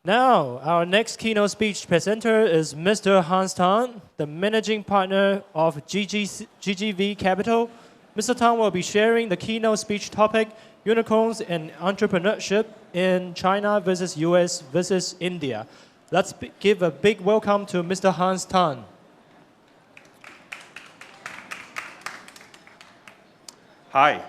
Now, our next keynote speech presenter is Mr. Hans Tung, the managing partner of GGV Capital. Mr. Tung will be sharing the keynote speech topic, Unicorns and Entrepreneurship in China versus US versus India. Let's give a big welcome to Mr. Hans Tung. Hi,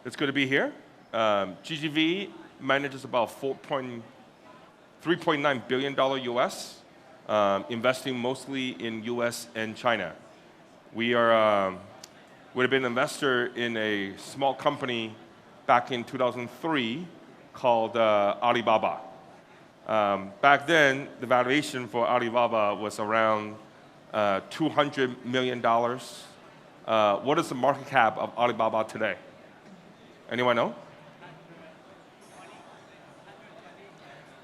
it's good to be here. GGV manages about $3.9 billion US, investing mostly in US and China. We've been an investor in a small company back in 2003 called Alibaba. Back then, the valuation for Alibaba was around $200 million. What is the market cap of Alibaba today? Anyone know?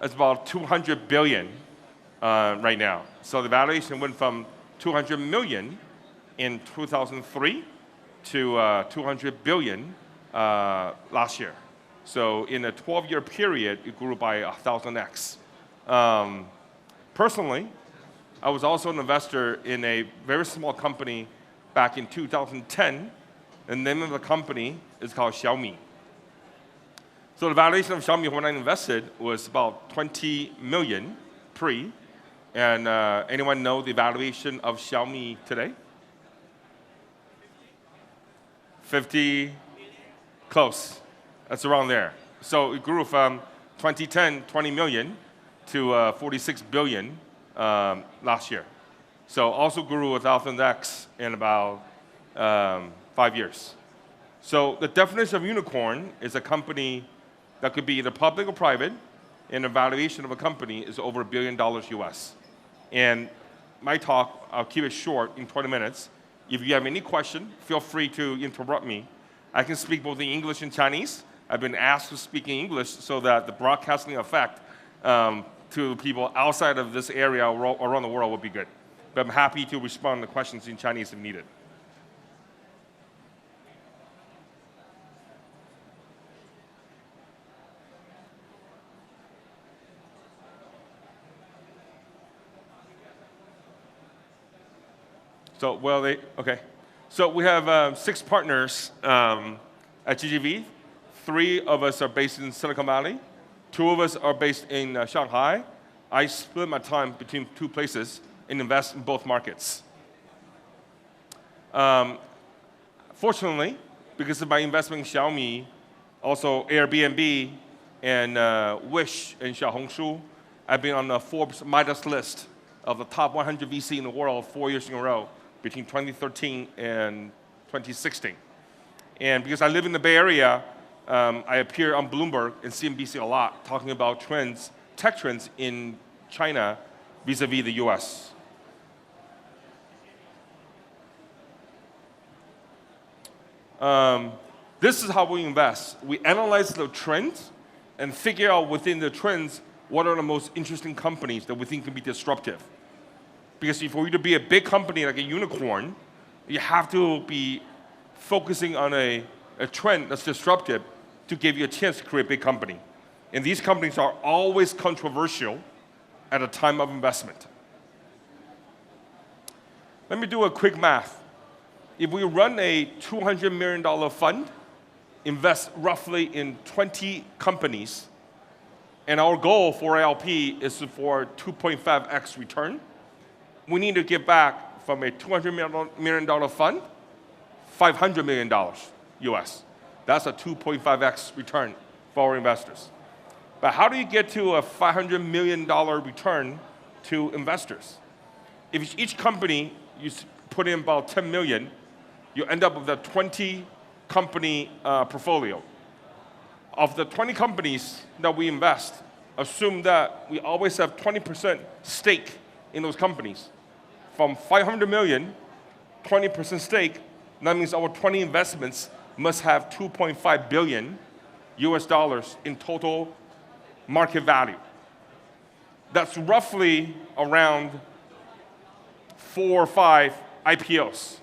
It's about 200 billion right now. So the valuation went from 200 million in 2003 to 200 billion last year. So in a 12-year period, it grew by 1,000x. Personally, I was also an investor in a very small company back in 2010. The name of the company is called Xiaomi. So the valuation of Xiaomi when I invested was about 20 million pre. And anyone know the valuation of Xiaomi today? 50, close. That's around there. So it grew from 2010, 20 million to 46 billion last year. So also grew 1,000x in about 5 years. So the definition of unicorn is a company that could be either public or private, and the valuation of a company is over $1 billion US. And my talk, I'll keep it short in 20 minutes. If you have any question, feel free to interrupt me. I can speak both in English and Chinese. I've been asked to speak in English so that the broadcasting effect to people outside of this area or around the world would be good. But I'm happy to respond to questions in Chinese if needed. So, okay. So we have 6 partners at GGV. 3 of us are based in Silicon Valley. 2 of us are based in Shanghai. I split my time between 2 places and invest in both markets. Fortunately, because of my investment in Xiaomi, also Airbnb and Wish and Xiaohongshu, I've been on the Forbes Midas list of the top 100 VC in the world 4 years in a row, between 2013 and 2016. And because I live in the Bay Area, I appear on Bloomberg and CNBC a lot, talking about trends, tech trends in China vis-a-vis the US. This is how we invest. We analyze the trends and figure out within the trends what are the most interesting companies that we think can be disruptive. Because for you to be a big company like a unicorn, you have to be focusing on a trend that's disruptive to give you a chance to create a big company. And these companies are always controversial at a time of investment. Let me do a quick math. If we run a $200 million fund, invest roughly in 20 companies, and our goal for LP is for 2.5x return, we need to give back from a $200 million fund, $500 million US. That's a 2.5x return for our investors. But how do you get to a $500 million return to investors? If each company you put in about 10 million, you end up with a 20 company portfolio. Of the 20 companies that we invest, assume that we always have 20% stake in those companies. From 500 million, 20% stake, that means our 20 investments must have 2.5 billion US dollars in total market value. That's roughly around 4 or 5 IPOs.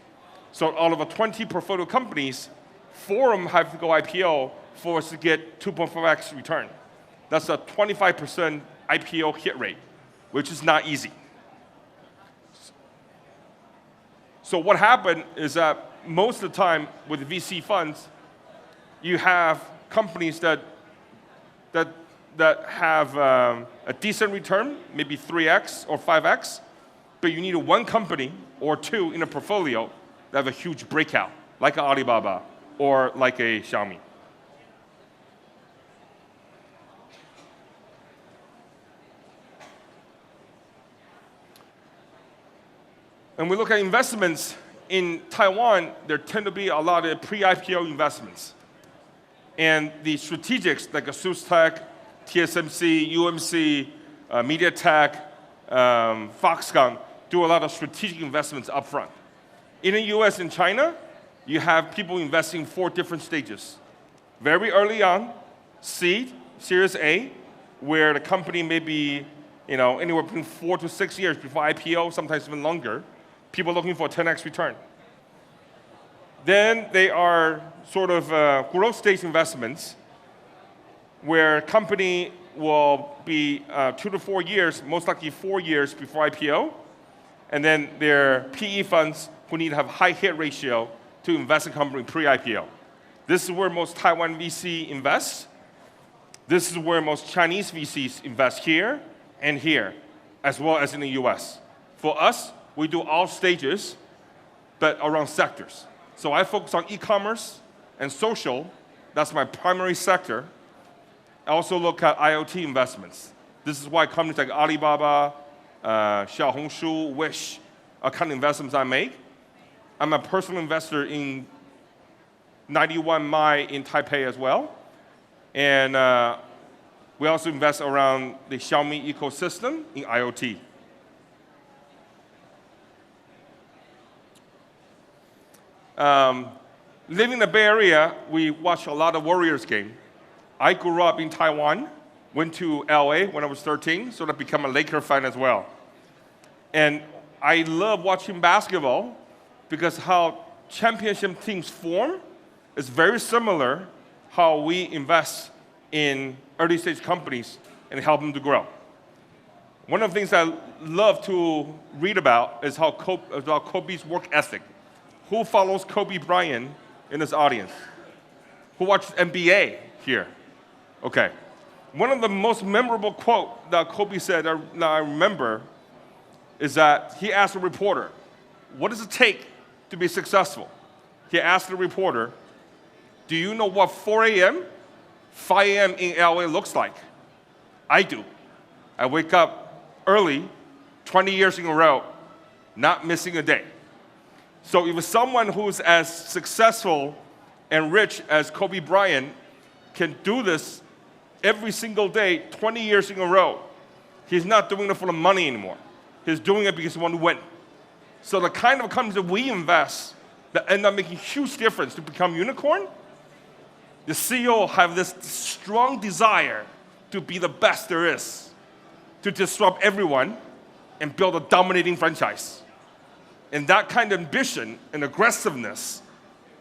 So out of the 20 portfolio companies, 4 of them have to go IPO for us to get 2.5x return. That's a 25% IPO hit rate, which is not easy. So what happened is that most of the time with VC funds, you have companies that have a decent return, maybe 3x or 5x, but you need one company or two in a portfolio that have a huge breakout, like an Alibaba or like a Xiaomi. And we look at investments in Taiwan, there tend to be a lot of pre-IPO investments. And the strategics like ASUS, TSMC, UMC, MediaTek, Foxconn do a lot of strategic investments upfront. In the US and China, you have people investing 4 different stages. Very early on, seed, Series A, where the company may be anywhere between 4 to 6 years before IPO, sometimes even longer. People looking for a 10x return. Then they are sort of growth stage investments, where a company will be 2 to 4 years, most likely 4 years before IPO. And then there are PE funds who need to have high hit ratio to invest in a company pre-IPO. This is where most Taiwan VC invest. This is where most Chinese VCs invest here and here, as well as in the US. For us, we do all stages, but around sectors. So I focus on e-commerce and social. That's my primary sector. I also look at IoT investments. This is why companies like Alibaba, Xiaohongshu, Wish are kind of investments I make. I'm a personal investor in 91 Mai in Taipei as well. And we also invest around the Xiaomi ecosystem in IoT. Living in the Bay Area, we watch a lot of Warriors game. I grew up in Taiwan, went to LA when I was 13, so I became a Laker fan as well. And I love watching basketball because how championship teams form is very similar how we invest in early stage companies and help them to grow. One of the things I love to read about is about Kobe's work ethic. Who follows Kobe Bryant in this audience? Who watches NBA here? Okay. One of the most memorable quotes that Kobe said that I remember is that he asked a reporter, what does it take to be successful? He asked the reporter, do you know what 4 a.m., 5 a.m. in LA looks like? I do. I wake up early, 20 years in a row, not missing a day. So if someone who's as successful and rich as Kobe Bryant can do this every single day, 20 years in a row, he's not doing it for the money anymore. He's doing it because he wants to win. So the kind of companies that we invest that end up making huge difference to become unicorn, the CEO have this strong desire to be the best there is, to disrupt everyone and build a dominating franchise. And that kind of ambition and aggressiveness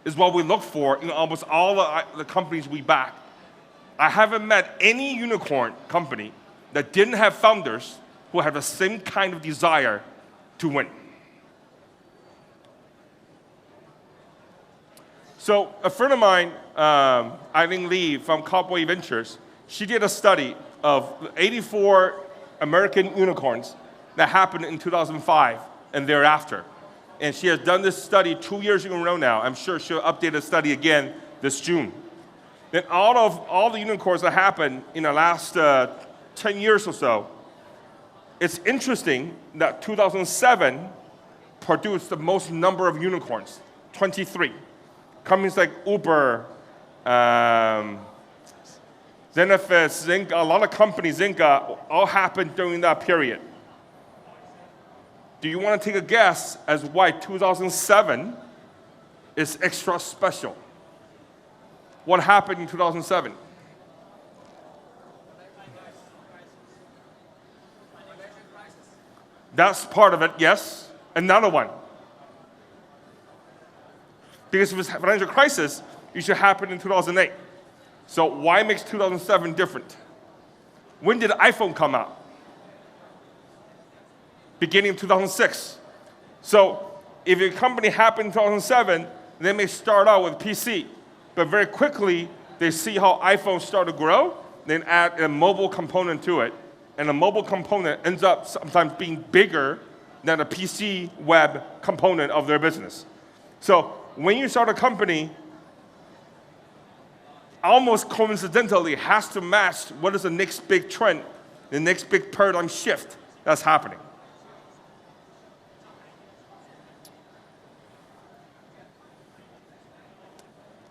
is what we look for in almost all the companies we back. I haven't met any unicorn company that didn't have founders who have the same kind of desire to win. So a friend of mine, Eileen Lee from Cowboy Ventures, she did a study of 84 American unicorns that happened in 2005 and thereafter. And she has done this study 2 years in a row now. I'm sure she'll update the study again this June. Then out of all the unicorns that happened in the last 10 years or so, it's interesting that 2007 produced the most number of unicorns, 23. Companies like Uber, Zenefits, Zynga, a lot of companies, Zynga, all happened during that period. Do you want to take a guess as why 2007 is extra special? What happened in 2007? That's part of it, yes. Another one. Because if it's a financial crisis, it should happen in 2008. So why makes 2007 different? When did iPhone come out? Beginning of 2006. So if your company happened in 2007, they may start out with PC. But very quickly, they see how iPhone start to grow, then add a mobile component to it. And the mobile component ends up sometimes being bigger than a PC web component of their business. So when you start a company, almost coincidentally has to match what is the next big trend, the next big paradigm shift that's happening.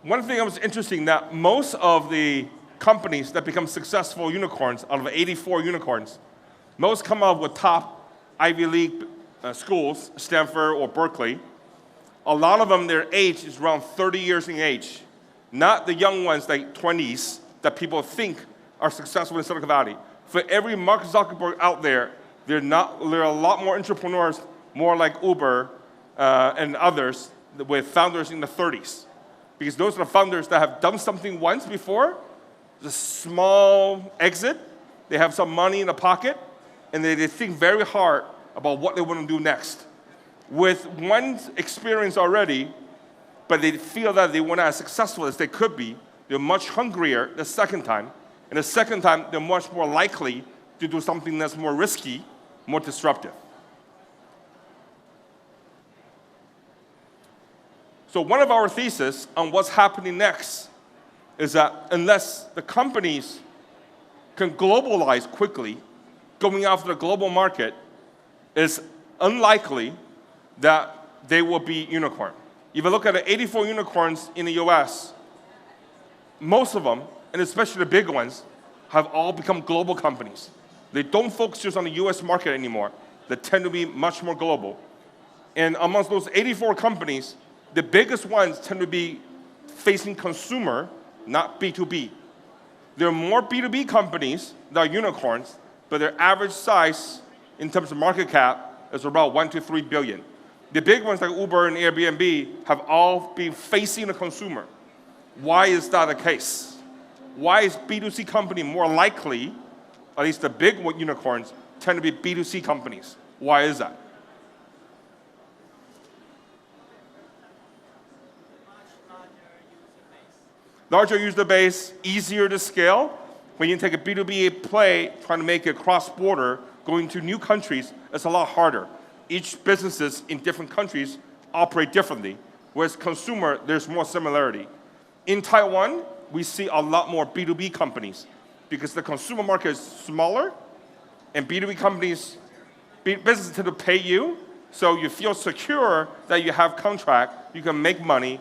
One thing that was interesting, that most of the companies that become successful unicorns, out of 84 unicorns, most come out with top Ivy League schools, Stanford or Berkeley. A lot of them, their age is around 30 years in age. Not the young ones, like 20s, that people think are successful in Silicon Valley. For every Mark Zuckerberg out there, there are a lot more entrepreneurs, more like Uber and others, with founders in the 30s. Because those are the founders that have done something once before, a small exit, they have some money in the pocket, and they think very hard about what they want to do next. With one experience already, but they feel that they weren't as successful as they could be, they're much hungrier the second time. And the second time, they're much more likely to do something that's more risky, more disruptive. So one of our theses on what's happening next is that unless the companies can globalize quickly, going after the global market, it's unlikely that they will be unicorn. If you look at the 84 unicorns in the US, most of them, and especially the big ones, have all become global companies. They don't focus just on the US market anymore. They tend to be much more global. And amongst those 84 companies, the biggest ones tend to be facing consumer, not B2B. There are more B2B companies that are unicorns, but their average size in terms of market cap is about 1 to 3 billion. The big ones like Uber and Airbnb have all been facing the consumer. Why is that the case? Why is B2C company more likely, at least the big unicorns, tend to be B2C companies? Why is that? Larger user base, easier to scale. When you take a B2B play, trying to make it cross-border, going to new countries, it's a lot harder. Each businesses in different countries operate differently, whereas consumer, there's more similarity. In Taiwan, we see a lot more B2B companies because the consumer market is smaller, and B2B companies, businesses tend to pay you, so you feel secure that you have contract, you can make money,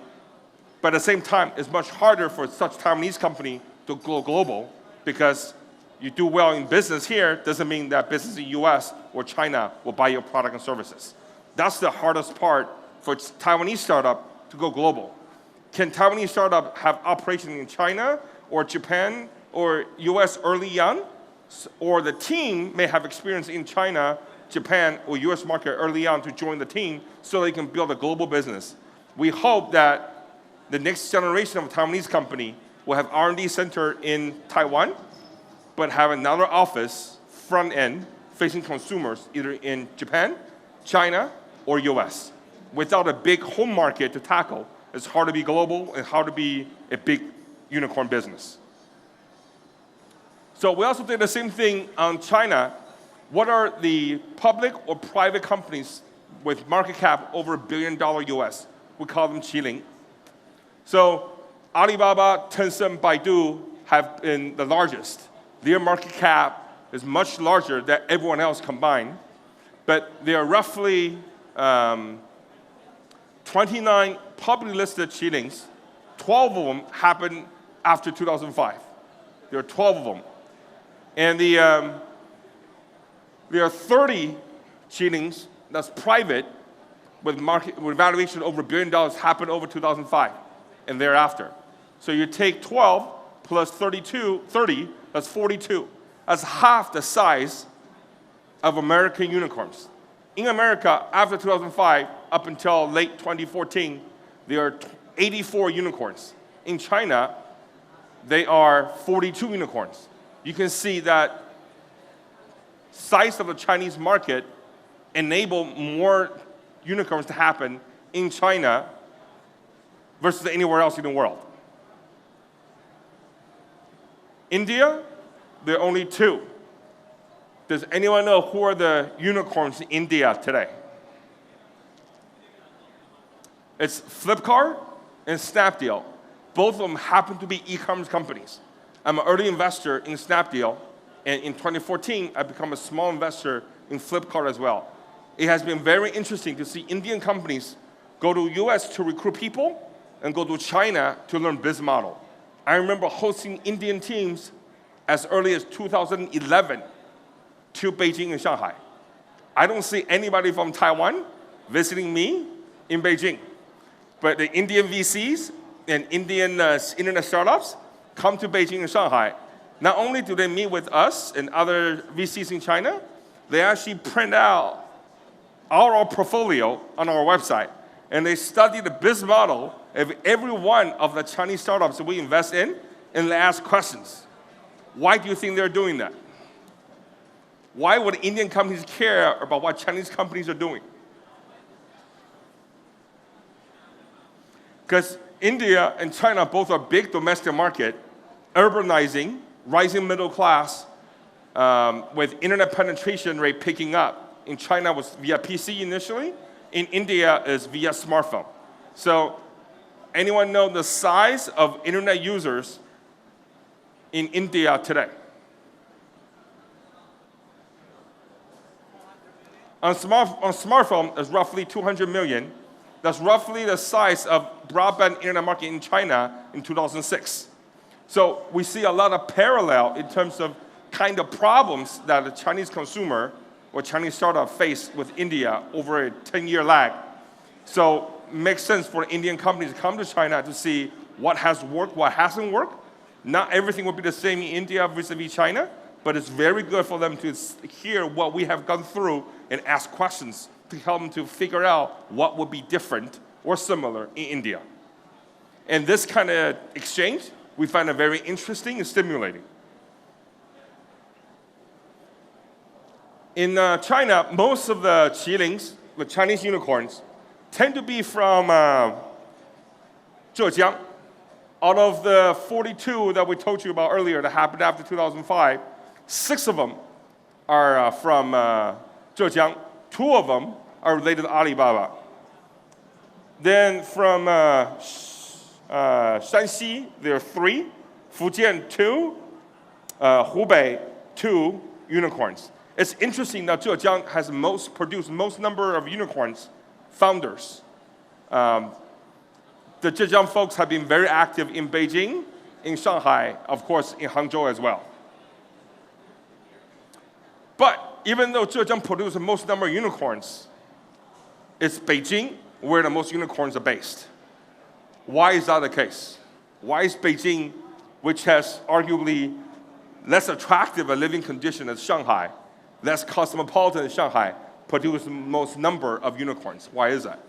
but at the same time, it's much harder for such Taiwanese company to go global because you do well in business here doesn't mean that business in US or China will buy your product and services. That's the hardest part for Taiwanese startup to go global. Can Taiwanese startup have operations in China or Japan or US early on? Or the team may have experience in China, Japan, or US market early on to join the team so they can build a global business. We hope that the next generation of Taiwanese company will have R&D center in Taiwan, but have another office, front end, facing consumers either in Japan, China, or US. Without a big home market to tackle, it's hard to be global and hard to be a big unicorn business. So we also did the same thing on China. What are the public or private companies with market cap over $1 billion US? We call them Qilin. So Alibaba, Tencent, Baidu have been the largest. Their market cap is much larger than everyone else combined, but there are roughly 29 publicly listed Qilins. 12 of them happened after 2005. There are 12 of them. And there are 30 Qilins that's private with valuation over $1 billion happened over 2005 and thereafter. So you take 12 plus 30, that's 42. That's half the size of American unicorns. In America, after 2005, up until late 2014, there are 84 unicorns. In China, they are 42 unicorns. You can see that size of the Chinese market enable more unicorns to happen in China versus anywhere else in the world? India, there are only 2. Does anyone know who are the unicorns in India today? It's Flipkart and Snapdeal. Both of them happen to be e-commerce companies. I'm an early investor in Snapdeal, and in 2014, I became a small investor in Flipkart as well. It has been very interesting to see Indian companies go to US to recruit people and go to China to learn business model. I remember hosting Indian teams as early as 2011 to Beijing and Shanghai. I don't see anybody from Taiwan visiting me in Beijing. But the Indian VCs and Indian internet startups come to Beijing and Shanghai. Not only do they meet with us and other VCs in China, they actually print out our portfolio on our website. And they study the business model of every one of the Chinese startups that we invest in, and they ask questions. Why do you think they're doing that? Why would Indian companies care about what Chinese companies are doing? Because India and China both are big domestic market, urbanizing, rising middle class, with internet penetration rate picking up. In China was via PC initially. In India is via smartphone. So anyone know the size of internet users in India today? On smartphone, it's roughly 200 million. That's roughly the size of broadband internet market in China in 2006. So we see a lot of parallel in terms of kind of problems that the Chinese consumer or Chinese startup face with India over a 10-year lag. So it makes sense for Indian companies to come to China to see what has worked, what hasn't worked. Not everything will be the same in India vis-a-vis China, but it's very good for them to hear what we have gone through and ask questions to help them to figure out what would be different or similar in India. And this kind of exchange, we find it very interesting and stimulating. In China, most of the qilings, the Chinese unicorns, tend to be from Zhejiang. Out of the 42 that we told you about earlier that happened after 2005, 6 of them are from Zhejiang. 2 of them are related to Alibaba. Then from Shanxi, there are 3. Fujian, 2. Hubei, 2 unicorns. It's interesting that Zhejiang has produced most number of unicorns founders. The Zhejiang folks have been very active in Beijing, in Shanghai, of course, in Hangzhou as well. But even though Zhejiang produces the most number of unicorns, it's Beijing where the most unicorns are based. Why is that the case? Why is Beijing, which has arguably less attractive a living condition as Shanghai, less cosmopolitan as Shanghai, produce the most number of unicorns? Why is that?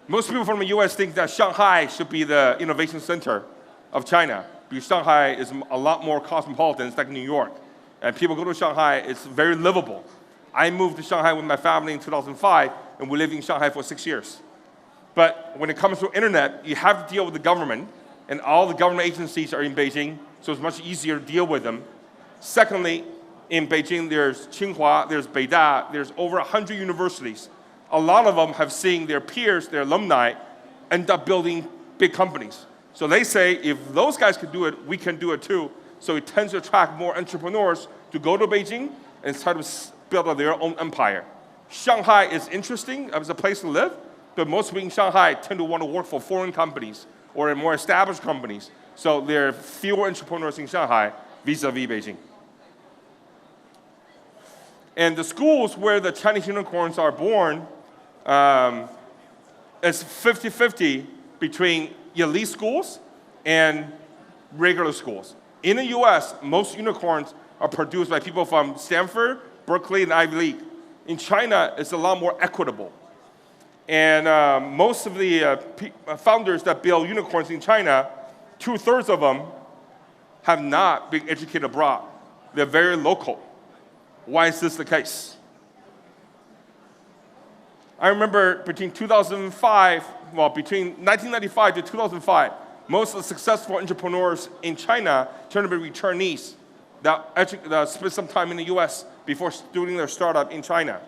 Most people from the US think that Shanghai should be the innovation center of China, because Shanghai is a lot more cosmopolitan. It's like New York. And people go to Shanghai, it's very livable. I moved to Shanghai with my family in 2005, and we lived in Shanghai for 6 years. But when it comes to internet, you have to deal with the government, and all the government agencies are in Beijing, so it's much easier to deal with them. Secondly, in Beijing, there's Tsinghua, there's Beida, there's over 100 universities. A lot of them have seen their peers, their alumni, end up building big companies. So they say, if those guys can do it, we can do it too. So it tends to attract more entrepreneurs to go to Beijing and start to build up their own empire. Shanghai is interesting as a place to live, but most people in Shanghai tend to want to work for foreign companies or more established companies. So there are fewer entrepreneurs in Shanghai vis-a-vis Beijing. And the schools where the Chinese unicorns are born, it's 50-50 between elite schools and regular schools. In the US, most unicorns are produced by people from Stanford, Berkeley, and Ivy League. In China, it's a lot more equitable. And most of the founders that build unicorns in China, 2/3 of them have not been educated abroad. They're very local. Why is this the case? I remember between 1995 to 2005, most of the successful entrepreneurs in China turned to be returnees that spent some time in the US before starting their startup in China.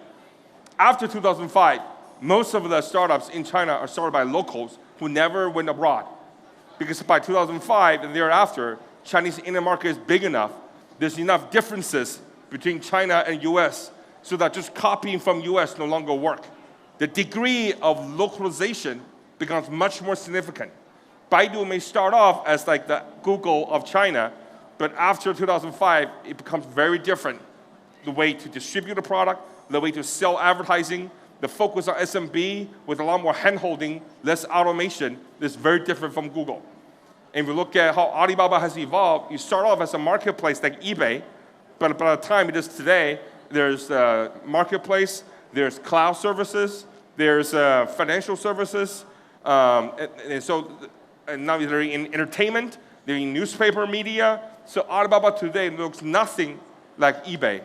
After 2005, most of the startups in China are started by locals who never went abroad. Because by 2005 and thereafter, Chinese internet market is big enough, there's enough differences between China and US so that just copying from US no longer work. The degree of localization becomes much more significant. Baidu may start off as like the Google of China, but after 2005, it becomes very different. The way to distribute a product, the way to sell advertising, the focus on SMB with a lot more hand-holding, less automation is very different from Google. And if you look at how Alibaba has evolved, you start off as a marketplace like eBay, but by the time it is today, there's a marketplace, there's cloud services, there's financial services, and now they're in entertainment, they're in newspaper media. So Alibaba today looks nothing like eBay.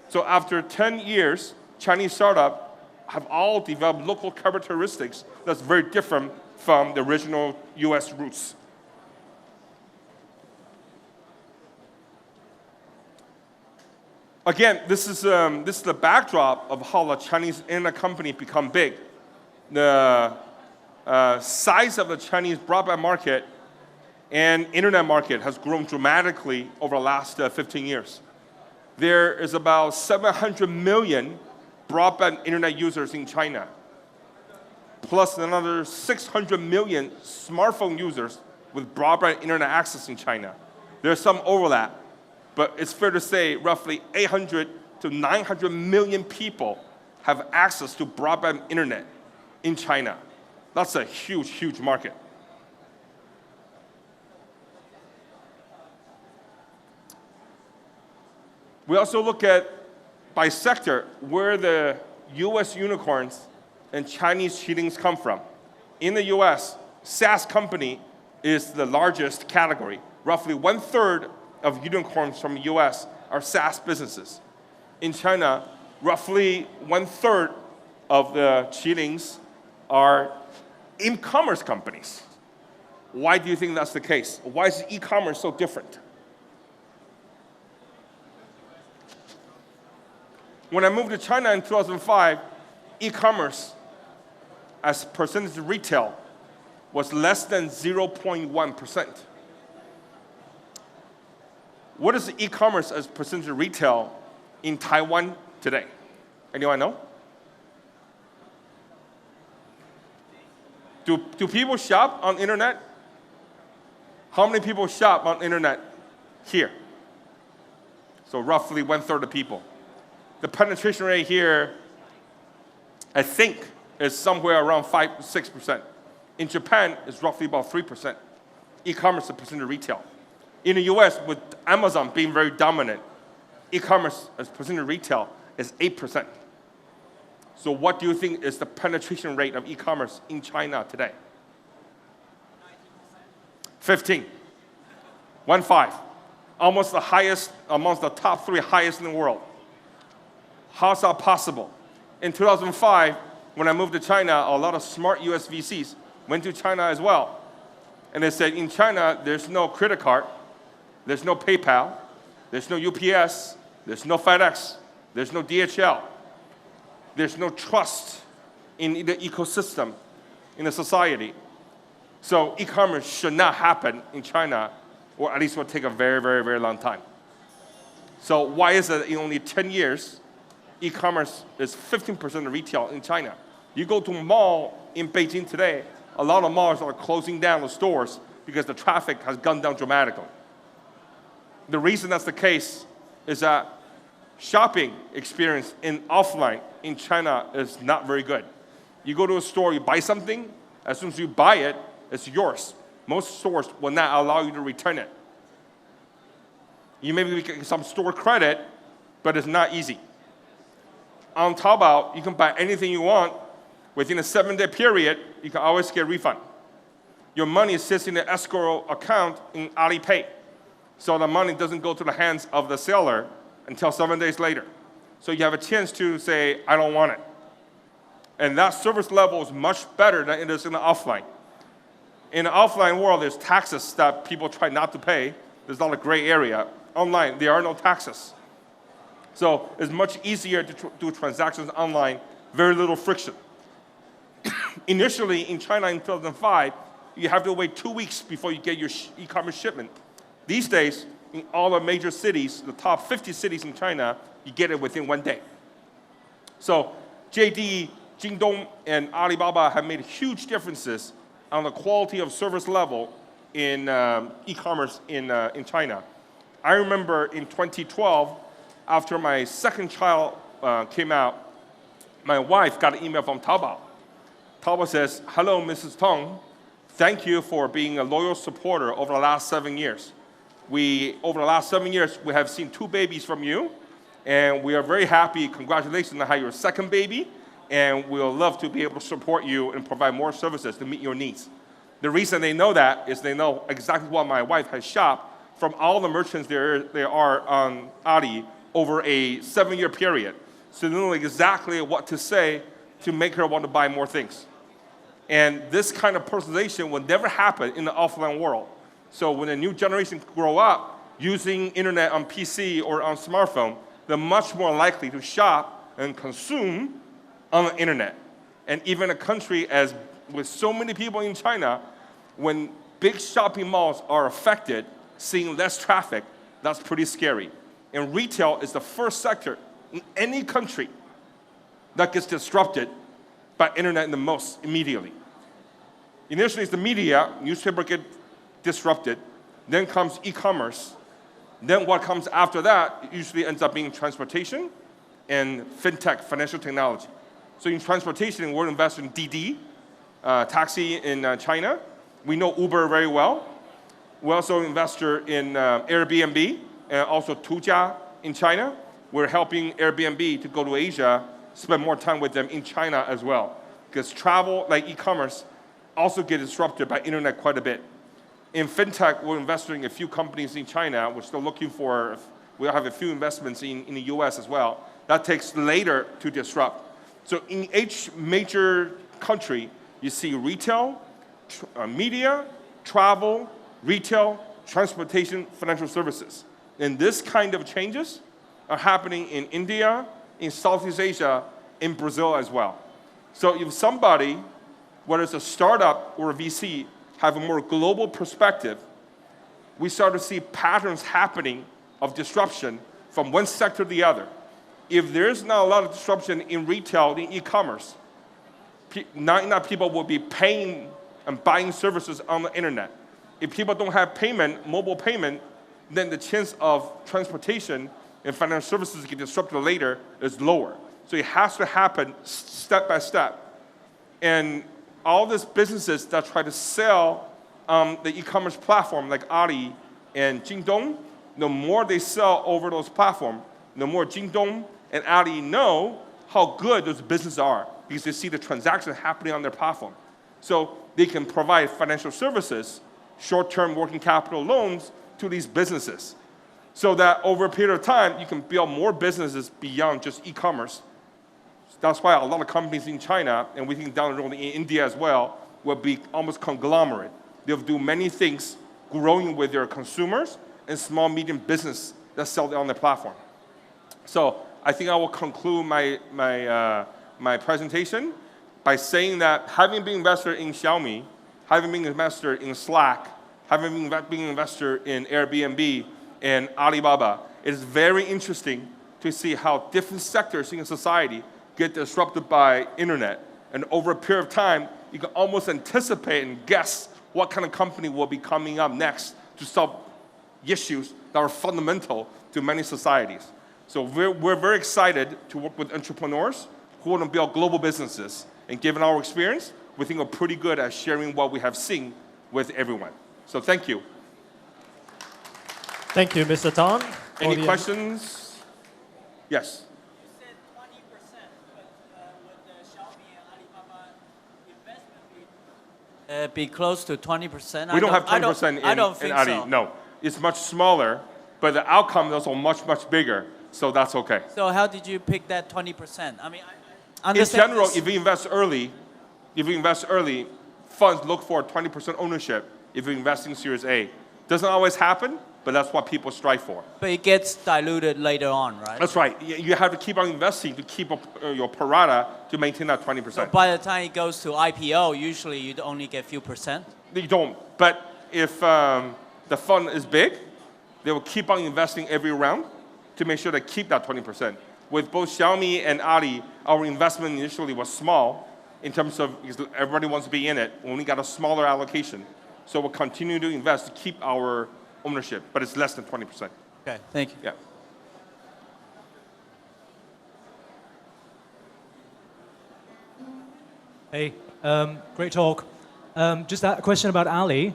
So after 10 years, Chinese startups have all developed local characteristics that's very different from the original US roots. Again, this is the backdrop of how the Chinese internet company become big. The size of the Chinese broadband market and internet market has grown dramatically over the last 15 years. There is about 700 million broadband internet users in China, plus another 600 million smartphone users with broadband internet access in China. There's some overlap, but it's fair to say roughly 800 to 900 million people have access to broadband internet in China. That's a huge, huge market. We also look at, by sector, where the US unicorns and Chinese cheatings come from. In the US, SaaS company is the largest category. Roughly 1/3 of unicorns from the US are SaaS businesses. In China, roughly 1/3 of the cheatings are e-commerce companies. Why do you think that's the case? Why is e-commerce so different? When I moved to China in 2005, e-commerce as percentage of retail was less than 0.1%. What is e-commerce as percentage of retail in Taiwan today? Anyone know? Do people shop on internet? How many people shop on internet here? So roughly 1/3 of people. The penetration rate here, I think, is somewhere around 5 to 6%. In Japan, it's roughly about 3%. E-commerce as a percentage of retail. In the US, with Amazon being very dominant, e-commerce as a percentage of retail is 8%. So what do you think is the penetration rate of e-commerce in China today? 15. 1-5. Almost the highest, amongst the top 3 highest in the world. How's that possible? In 2005, when I moved to China, a lot of smart US VCs went to China as well. And they said, in China, there's no credit card, there's no PayPal, there's no UPS, there's no FedEx, there's no DHL. There's no trust in the ecosystem, in the society. So e-commerce should not happen in China, or at least will take a very, very, very long time. So why is it in only 10 years, e-commerce is 15% of retail in China? You go to a mall in Beijing today, a lot of malls are closing down the stores because the traffic has gone down dramatically. The reason that's the case is that shopping experience in offline in China is not very good. You go to a store, you buy something, as soon as you buy it, it's yours. Most stores will not allow you to return it. You maybe get some store credit, but it's not easy. On Taobao, you can buy anything you want. Within a 7-day period, you can always get a refund. Your money sits in the escrow account in Alipay. So the money doesn't go to the hands of the seller until 7 days later. So you have a chance to say, I don't want it. And that service level is much better than it is in the offline. In the offline world, there's taxes that people try not to pay. There's a lot of gray area. Online, there are no taxes. So it's much easier to do transactions online, very little friction. Initially, in China in 2005, you have to wait 2 weeks before you get your e-commerce shipment. These days, in all the major cities, the top 50 cities in China, you get it within 1 day. So JD, Jingdong, and Alibaba have made huge differences on the quality of service level in e-commerce in China. I remember in 2012, after my second child came out, my wife got an email from Taobao. Taobao says, hello, Mrs. Tung. Thank you for being a loyal supporter over the last 7 years. Over the last 7 years, we have seen 2 babies from you, and we are very happy. Congratulations on your second baby, and we'll love to be able to support you and provide more services to meet your needs. The reason they know that is they know exactly what my wife has shopped from all the merchants there are on Ali over a 7-year period. So they know exactly what to say to make her want to buy more things. And this kind of personalization will never happen in the offline world. So when a new generation grow up using internet on PC or on smartphone, they're much more likely to shop and consume on the internet. And even a country as with so many people in China, when big shopping malls are affected, seeing less traffic, that's pretty scary. And retail is the first sector in any country that gets disrupted by internet the most immediately. Initially, it's the media, newspaper get disrupted, then comes e-commerce. Then what comes after that usually ends up being transportation and fintech, financial technology. So in transportation, we're investing in Didi, taxi in China. We know Uber very well. We're also an investor in Airbnb and also Tujia in China. We're helping Airbnb to go to Asia, spend more time with them in China as well. Because travel, like e-commerce, also get disrupted by internet quite a bit. In fintech, we're investing in a few companies in China. We're still looking for, we have a few investments in the US as well. That takes later to disrupt. So in each major country, you see retail, media, travel, retail, transportation, financial services. And this kind of changes are happening in India, in Southeast Asia, in Brazil as well. So if somebody, whether it's a startup or a VC, have a more global perspective, we start to see patterns happening of disruption from one sector to the other. If there's not a lot of disruption in retail, in e-commerce, not enough people will be paying and buying services on the internet. If people don't have payment, mobile payment, then the chance of transportation and financial services get disrupted later is lower. So it has to happen step by step. And all these businesses that try to sell the e-commerce platform like Ali and Jingdong, the more they sell over those platforms, the more Jingdong and Ali know how good those businesses are because they see the transactions happening on their platform. So they can provide financial services, short-term working capital loans to these businesses so that over a period of time, you can build more businesses beyond just e-commerce. That's why a lot of companies in China, and we think down the road in India as well, will be almost conglomerate. They'll do many things growing with their consumers and small, medium business that sell on their platform. So I think I will conclude my presentation by saying that having been an investor in Xiaomi, having been an investor in Slack, having been an investor in Airbnb and Alibaba, it is very interesting to see how different sectors in society get disrupted by internet. And over a period of time, you can almost anticipate and guess what kind of company will be coming up next to solve issues that are fundamental to many societies. So we're very excited to work with entrepreneurs who want to build global businesses. And given our experience, we think we're pretty good at sharing what we have seen with everyone. So thank you. Thank you, Mr. Tong. Any questions? Yes. Be close to 20%. We don't have 20% in I don't think Ali. so. No. is much smaller, but the outcome is also much, much bigger. So that's okay. So how did you pick that 20%? I mean, I In understand general, this. if you invest early, funds look for 20% ownership if you invest in Series A. Doesn't always happen, but that's what people strive for. But it gets diluted later on, right? That's right. You have to keep on investing to keep up your pro rata to maintain that 20%. So by the time it goes to IPO, usually you'd only get a few percent. You don't. But if the fund is big, they will keep on investing every round to make sure they keep that 20%. With both Xiaomi and Ali, our investment initially was small in terms of because everybody wants to be in it. We only got a smaller allocation. So we'll continue to invest to keep our ownership, but it's less than 20%. Okay, thank you. Yeah. Hey, great talk. Just a question about Ali.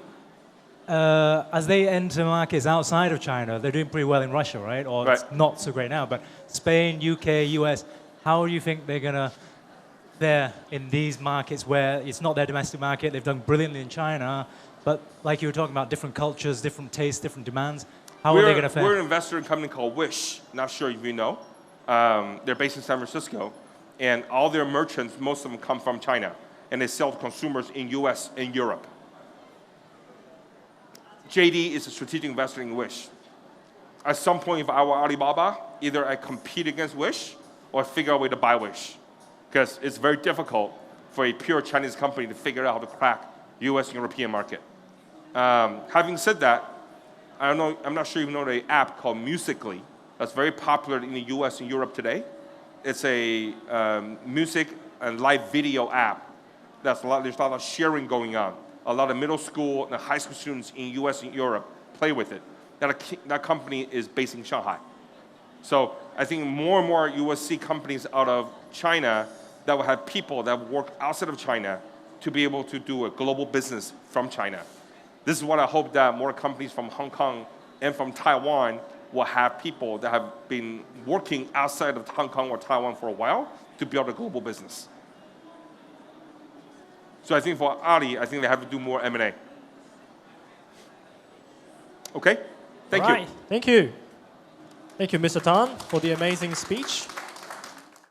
As they enter markets outside of China, they're doing pretty well in Russia, right? Or Right. it's not so great now, but Spain, UK, US, how do you think they're going to fare in these markets where it's not their domestic market, they've done brilliantly in China, but like you were talking about, different cultures, different tastes, different demands, how are they going to fare? We're an investor in a company called Wish. Not sure if you know. They're based in San Francisco, and all their merchants, most of them come from China, and they sell to consumers in US and Europe. JD is a strategic investor in Wish. At some point, if I were Alibaba, either I compete against Wish or figure out a way to buy Wish. Because it's very difficult for a pure Chinese company to figure out how to crack US and European market. Having said that, I'm not sure you know the app called Musical.ly that's very popular in the US and Europe today. It's a music and live video app. There's a lot of sharing going on. A lot of middle school and high school students in US and Europe play with it. That company is based in Shanghai. So I think more and more you will see companies out of China that will have people that work outside of China to be able to do a global business from China. This is what I hope that more companies from Hong Kong and from Taiwan will have people that have been working outside of Hong Kong or Taiwan for a while to build a global business. So I think for Ali, I think they have to do more M&A. Okay? Thank you. Thank you. Thank you, Mr. Tan, for the amazing speech.